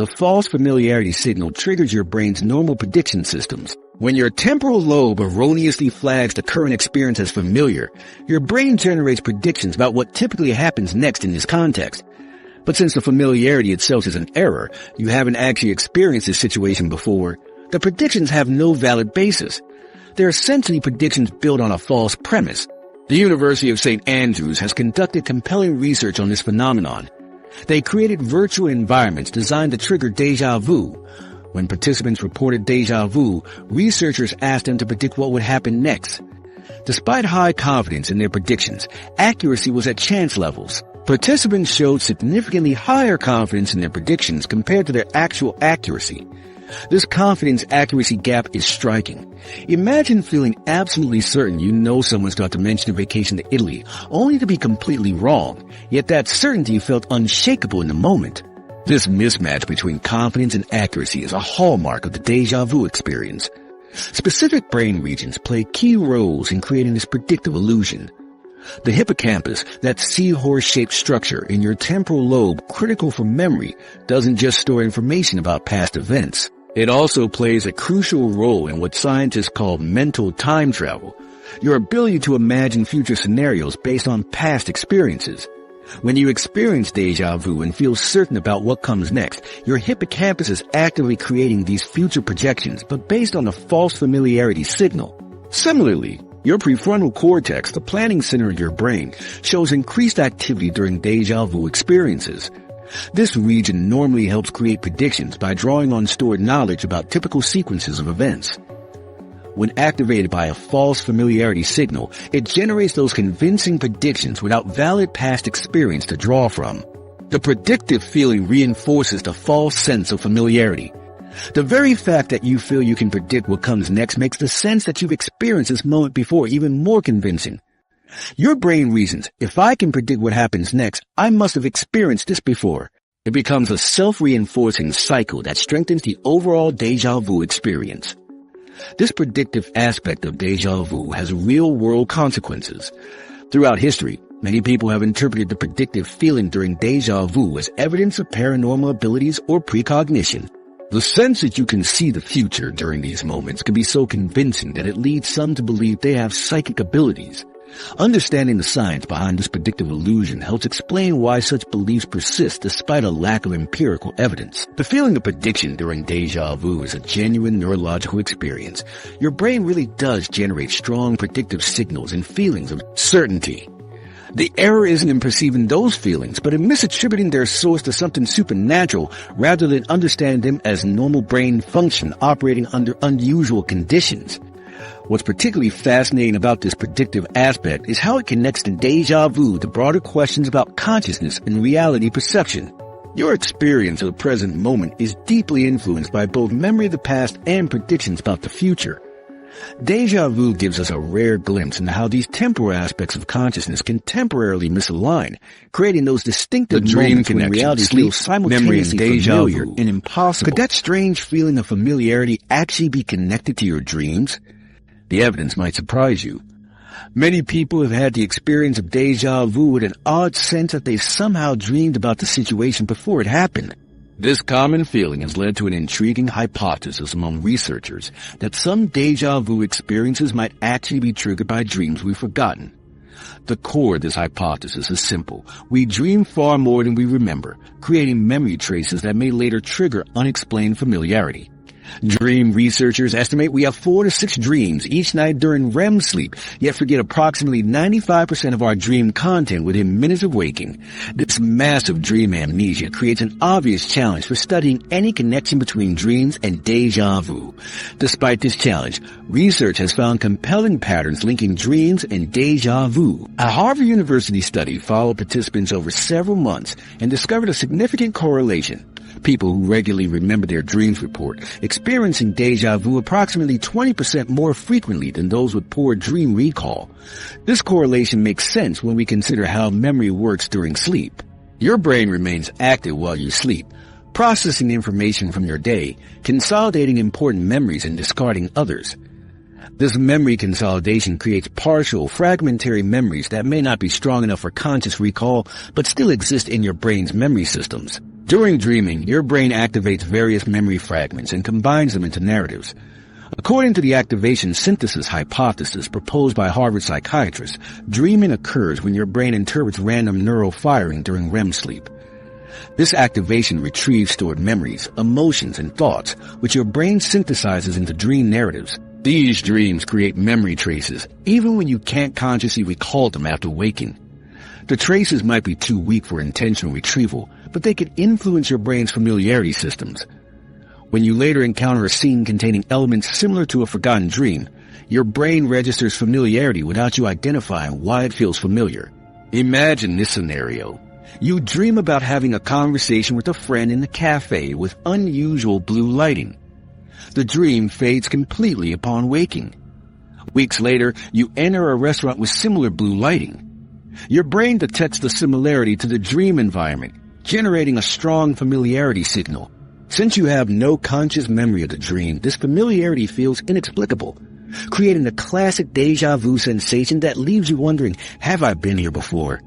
The false familiarity signal triggers your brain's normal prediction systems. When your temporal lobe erroneously flags the current experience as familiar, your brain generates predictions about what typically happens next in this context. But since the familiarity itself is an error, you haven't actually experienced this situation before, the predictions have no valid basis. They're essentially predictions built on a false premise. The University of St. Andrews has conducted compelling research on this phenomenon. They created virtual environments designed to trigger déjà vu. When participants reported déjà vu, researchers asked them to predict what would happen next. Despite high confidence in their predictions, accuracy was at chance levels. Participants showed significantly higher confidence in their predictions compared to their actual accuracy. This confidence-accuracy gap is striking. Imagine feeling absolutely certain you know someone's got to mention a vacation to Italy, only to be completely wrong, yet that certainty felt unshakable in the moment. This mismatch between confidence and accuracy is a hallmark of the déjà vu experience. Specific brain regions play key roles in creating this predictive illusion. The hippocampus, that seahorse-shaped structure in your temporal lobe critical for memory, doesn't just store information about past events. It also plays a crucial role in what scientists call mental time travel, your ability to imagine future scenarios based on past experiences. When you experience déjà vu and feel certain about what comes next, your hippocampus is actively creating these future projections, but based on a false familiarity signal. Similarly, your prefrontal cortex, the planning center of your brain, shows increased activity during déjà vu experiences. This region normally helps create predictions by drawing on stored knowledge about typical sequences of events. When activated by a false familiarity signal, it generates those convincing predictions without valid past experience to draw from. The predictive feeling reinforces the false sense of familiarity. The very fact that you feel you can predict what comes next makes the sense that you've experienced this moment before even more convincing. Your brain reasons, if I can predict what happens next, I must have experienced this before. It becomes a self-reinforcing cycle that strengthens the overall déjà vu experience. This predictive aspect of déjà vu has real-world consequences. Throughout history, many people have interpreted the predictive feeling during déjà vu as evidence of paranormal abilities or precognition. The sense that you can see the future during these moments can be so convincing that it leads some to believe they have psychic abilities. Understanding the science behind this predictive illusion helps explain why such beliefs persist despite a lack of empirical evidence. The feeling of prediction during déjà vu is a genuine neurological experience. Your brain really does generate strong predictive signals and feelings of certainty. The error isn't in perceiving those feelings, but in misattributing their source to something supernatural rather than understanding them as normal brain function operating under unusual conditions. What's particularly fascinating about this predictive aspect is how it connects the déjà vu to broader questions about consciousness and reality perception. Your experience of the present moment is deeply influenced by both memory of the past and predictions about the future. Déjà vu gives us a rare glimpse into how these temporal aspects of consciousness can temporarily misalign, creating those distinctive moments when reality feels simultaneously familiar and impossible. Could that strange feeling of familiarity actually be connected to your dreams? The evidence might surprise you. Many people have had the experience of déjà vu with an odd sense that they've somehow dreamed about the situation before it happened. This common feeling has led to an intriguing hypothesis among researchers that some déjà vu experiences might actually be triggered by dreams we've forgotten. The core of this hypothesis is simple. We dream far more than we remember, creating memory traces that may later trigger unexplained familiarity. Dream researchers estimate we have 4 to 6 dreams each night during REM sleep, yet forget approximately 95% of our dream content within minutes of waking. This massive dream amnesia creates an obvious challenge for studying any connection between dreams and déjà vu. Despite this challenge, research has found compelling patterns linking dreams and déjà vu. A Harvard University study followed participants over several months and discovered a significant correlation. People who regularly remember their dreams report experiencing déjà vu approximately 20% more frequently than those with poor dream recall. This correlation makes sense when we consider how memory works during sleep. Your brain remains active while you sleep, processing information from your day, consolidating important memories and discarding others. This memory consolidation creates partial, fragmentary memories that may not be strong enough for conscious recall, but still exist in your brain's memory systems. During dreaming, your brain activates various memory fragments and combines them into narratives. According to the activation synthesis hypothesis proposed by Harvard psychiatrists, dreaming occurs when your brain interprets random neural firing during REM sleep. This activation retrieves stored memories, emotions, and thoughts, which your brain synthesizes into dream narratives. These dreams create memory traces, even when you can't consciously recall them after waking. The traces might be too weak for intentional retrieval, but they could influence your brain's familiarity systems. When you later encounter a scene containing elements similar to a forgotten dream, your brain registers familiarity without you identifying why it feels familiar. Imagine this scenario. You dream about having a conversation with a friend in a cafe with unusual blue lighting. The dream fades completely upon waking. Weeks later, you enter a restaurant with similar blue lighting. Your brain detects the similarity to the dream environment, generating a strong familiarity signal. Since you have no conscious memory of the dream, this familiarity feels inexplicable, creating a classic déjà vu sensation that leaves you wondering, have I been here before?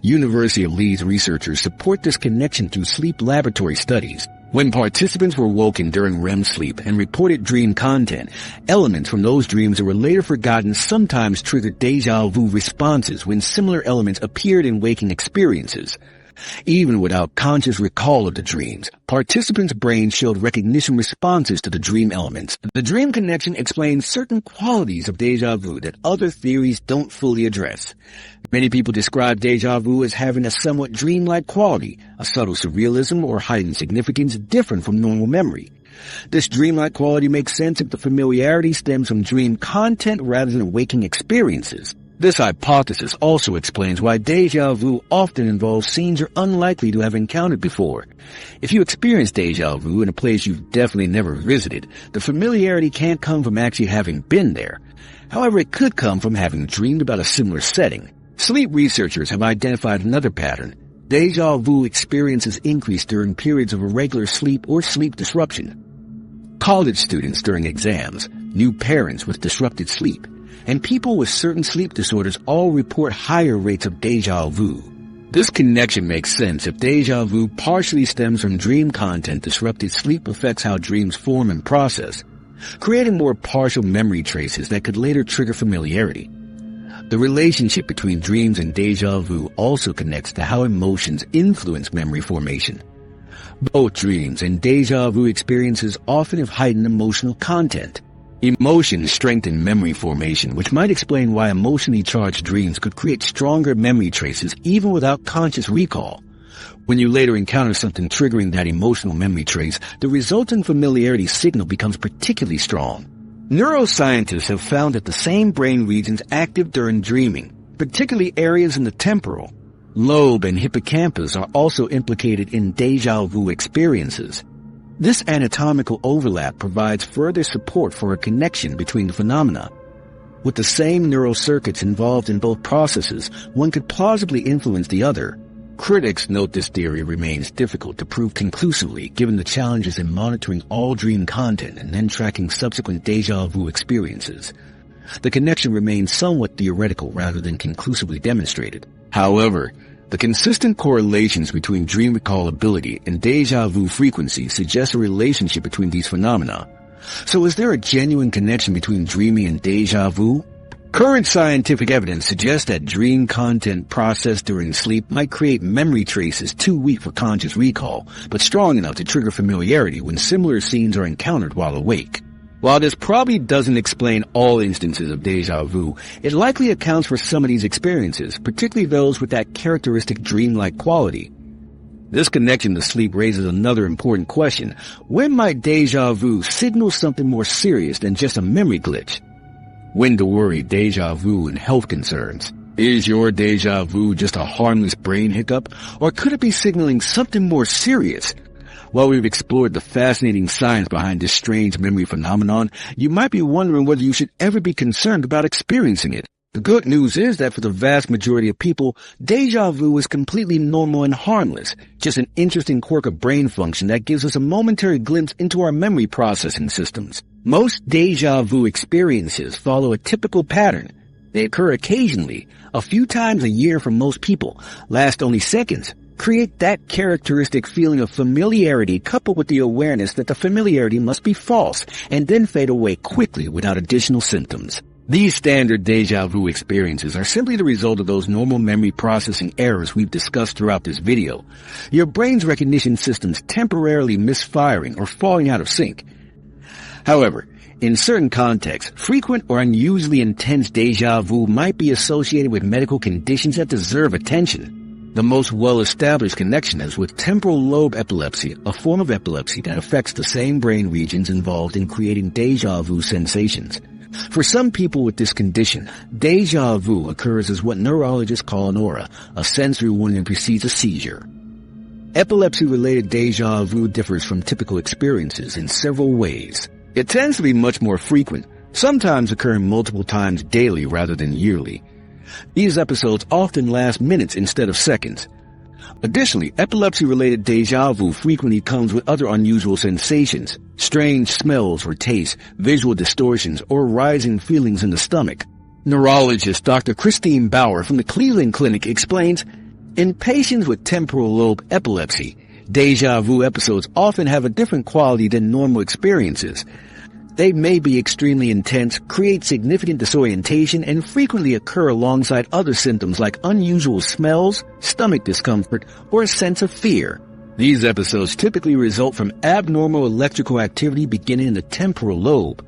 University of Leeds researchers support this connection through sleep laboratory studies. When participants were woken during REM sleep and reported dream content, elements from those dreams that were later forgotten sometimes triggered déjà vu responses when similar elements appeared in waking experiences. Even without conscious recall of the dreams, participants' brains showed recognition responses to the dream elements. The dream connection explains certain qualities of déjà vu that other theories don't fully address. Many people describe déjà vu as having a somewhat dreamlike quality, a subtle surrealism or heightened significance different from normal memory. This dreamlike quality makes sense if the familiarity stems from dream content rather than waking experiences. This hypothesis also explains why déjà vu often involves scenes you're unlikely to have encountered before. If you experience déjà vu in a place you've definitely never visited, the familiarity can't come from actually having been there. However, it could come from having dreamed about a similar setting. Sleep researchers have identified another pattern. Déjà vu experiences increase during periods of irregular sleep or sleep disruption. College students during exams, new parents with disrupted sleep, and people with certain sleep disorders all report higher rates of déjà vu. This connection makes sense if déjà vu partially stems from dream content. Disrupted sleep affects how dreams form and process, creating more partial memory traces that could later trigger familiarity. The relationship between dreams and déjà vu also connects to how emotions influence memory formation. Both dreams and déjà vu experiences often have heightened emotional content. Emotions strengthen memory formation, which might explain why emotionally charged dreams could create stronger memory traces even without conscious recall. When you later encounter something triggering that emotional memory trace, the resulting familiarity signal becomes particularly strong. Neuroscientists have found that the same brain regions active during dreaming, particularly areas in the temporal lobe and hippocampus, are also implicated in déjà vu experiences. This anatomical overlap provides further support for a connection between the phenomena. With the same neural circuits involved in both processes, one could plausibly influence the other. Critics note this theory remains difficult to prove conclusively given the challenges in monitoring all dream content and then tracking subsequent déjà vu experiences. The connection remains somewhat theoretical rather than conclusively demonstrated. However, the consistent correlations between dream recall ability and déjà vu frequency suggest a relationship between these phenomena. So is there a genuine connection between dreaming and déjà vu? Current scientific evidence suggests that dream content processed during sleep might create memory traces too weak for conscious recall, but strong enough to trigger familiarity when similar scenes are encountered while awake. While this probably doesn't explain all instances of déjà vu, it likely accounts for some of these experiences, particularly those with that characteristic dreamlike quality. This connection to sleep raises another important question. When might déjà vu signal something more serious than just a memory glitch? When to worry déjà vu and health concerns. Is your déjà vu just a harmless brain hiccup, or could it be signaling something more serious? While we've explored the fascinating science behind this strange memory phenomenon, you might be wondering whether you should ever be concerned about experiencing it. The good news is that for the vast majority of people, déjà vu is completely normal and harmless, just an interesting quirk of brain function that gives us a momentary glimpse into our memory processing systems. Most déjà vu experiences follow a typical pattern. They occur occasionally, a few times a year for most people, last only seconds, create that characteristic feeling of familiarity coupled with the awareness that the familiarity must be false and then fade away quickly without additional symptoms. These standard déjà vu experiences are simply the result of those normal memory processing errors we've discussed throughout this video. Your brain's recognition systems temporarily misfiring or falling out of sync. However, in certain contexts, frequent or unusually intense déjà vu might be associated with medical conditions that deserve attention. The most well-established connection is with temporal lobe epilepsy, a form of epilepsy that affects the same brain regions involved in creating déjà vu sensations. For some people with this condition, déjà vu occurs as what neurologists call an aura, a sensory one that precedes a seizure. Epilepsy-related déjà vu differs from typical experiences in several ways. It tends to be much more frequent, sometimes occurring multiple times daily rather than yearly. These episodes often last minutes instead of seconds. Additionally, epilepsy-related déjà vu frequently comes with other unusual sensations, strange smells or tastes, visual distortions, or rising feelings in the stomach. Neurologist Dr. Christine Bauer from the Cleveland Clinic explains, in patients with temporal lobe epilepsy, déjà vu episodes often have a different quality than normal experiences. They may be extremely intense, create significant disorientation, and frequently occur alongside other symptoms like unusual smells, stomach discomfort, or a sense of fear. These episodes typically result from abnormal electrical activity beginning in the temporal lobe.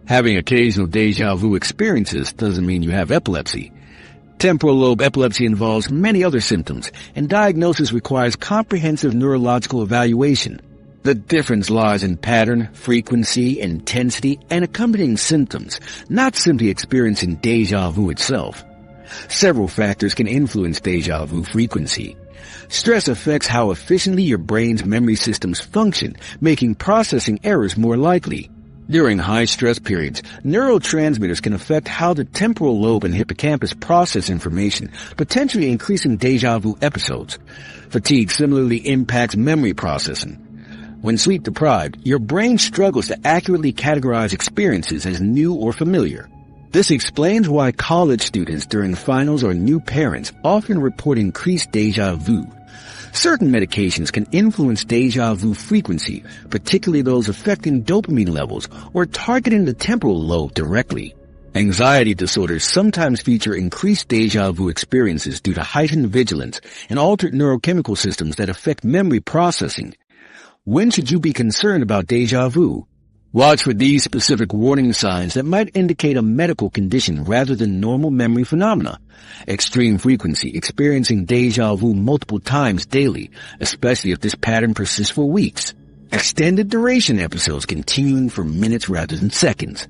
Having occasional déjà vu experiences doesn't mean you have epilepsy. Temporal lobe epilepsy involves many other symptoms, and diagnosis requires comprehensive neurological evaluation. The difference lies in pattern, frequency, intensity, and accompanying symptoms, not simply experiencing déjà vu itself. Several factors can influence déjà vu frequency. Stress affects how efficiently your brain's memory systems function, making processing errors more likely. During high-stress periods, neurotransmitters can affect how the temporal lobe and hippocampus process information, potentially increasing déjà vu episodes. Fatigue similarly impacts memory processing. When sleep-deprived, your brain struggles to accurately categorize experiences as new or familiar. This explains why college students during finals or new parents often report increased déjà vu. Certain medications can influence déjà vu frequency, particularly those affecting dopamine levels or targeting the temporal lobe directly. Anxiety disorders sometimes feature increased déjà vu experiences due to heightened vigilance and altered neurochemical systems that affect memory processing. When should you be concerned about déjà vu? Watch for these specific warning signs that might indicate a medical condition rather than normal memory phenomena. Extreme frequency, experiencing déjà vu multiple times daily, especially if this pattern persists for weeks. Extended duration episodes continuing for minutes rather than seconds.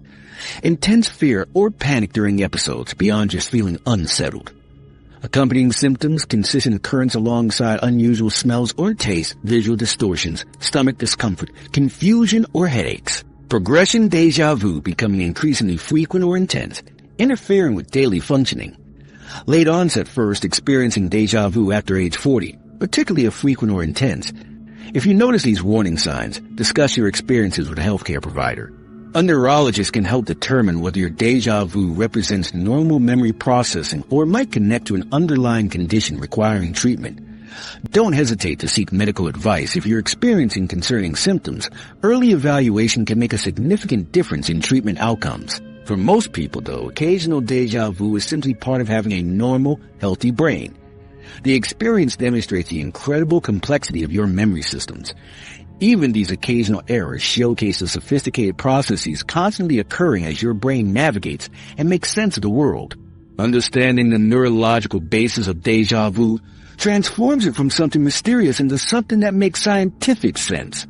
Intense fear or panic during episodes beyond just feeling unsettled. Accompanying symptoms consistent occurrence alongside unusual smells or tastes, visual distortions, stomach discomfort, confusion or headaches. Progression déjà vu becoming increasingly frequent or intense, interfering with daily functioning. Late onset first experiencing déjà vu after age 40, particularly if frequent or intense. If you notice these warning signs, discuss your experiences with a healthcare provider. A neurologist can help determine whether your déjà vu represents normal memory processing or might connect to an underlying condition requiring treatment. Don't hesitate to seek medical advice if you're experiencing concerning symptoms. Early evaluation can make a significant difference in treatment outcomes. For most people, though, occasional déjà vu is simply part of having a normal, healthy brain. The experience demonstrates the incredible complexity of your memory systems. Even these occasional errors showcase the sophisticated processes constantly occurring as your brain navigates and makes sense of the world. Understanding the neurological basis of déjà vu transforms it from something mysterious into something that makes scientific sense.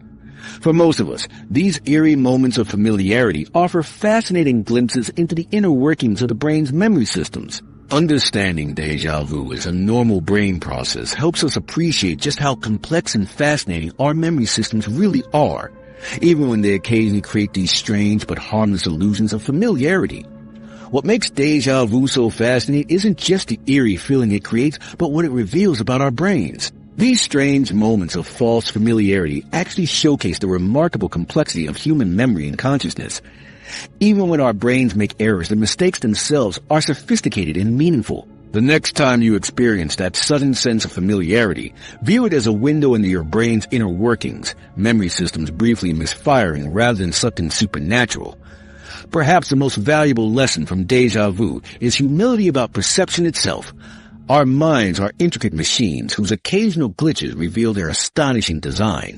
For most of us, these eerie moments of familiarity offer fascinating glimpses into the inner workings of the brain's memory systems. Understanding déjà vu as a normal brain process helps us appreciate just how complex and fascinating our memory systems really are, even when they occasionally create these strange but harmless illusions of familiarity. What makes déjà vu so fascinating isn't just the eerie feeling it creates, but what it reveals about our brains. These strange moments of false familiarity actually showcase the remarkable complexity of human memory and consciousness. Even when our brains make errors, the mistakes themselves are sophisticated and meaningful. The next time you experience that sudden sense of familiarity, view it as a window into your brain's inner workings, memory systems briefly misfiring rather than something supernatural. Perhaps the most valuable lesson from Déjà Vu is humility about perception itself. Our minds are intricate machines whose occasional glitches reveal their astonishing design.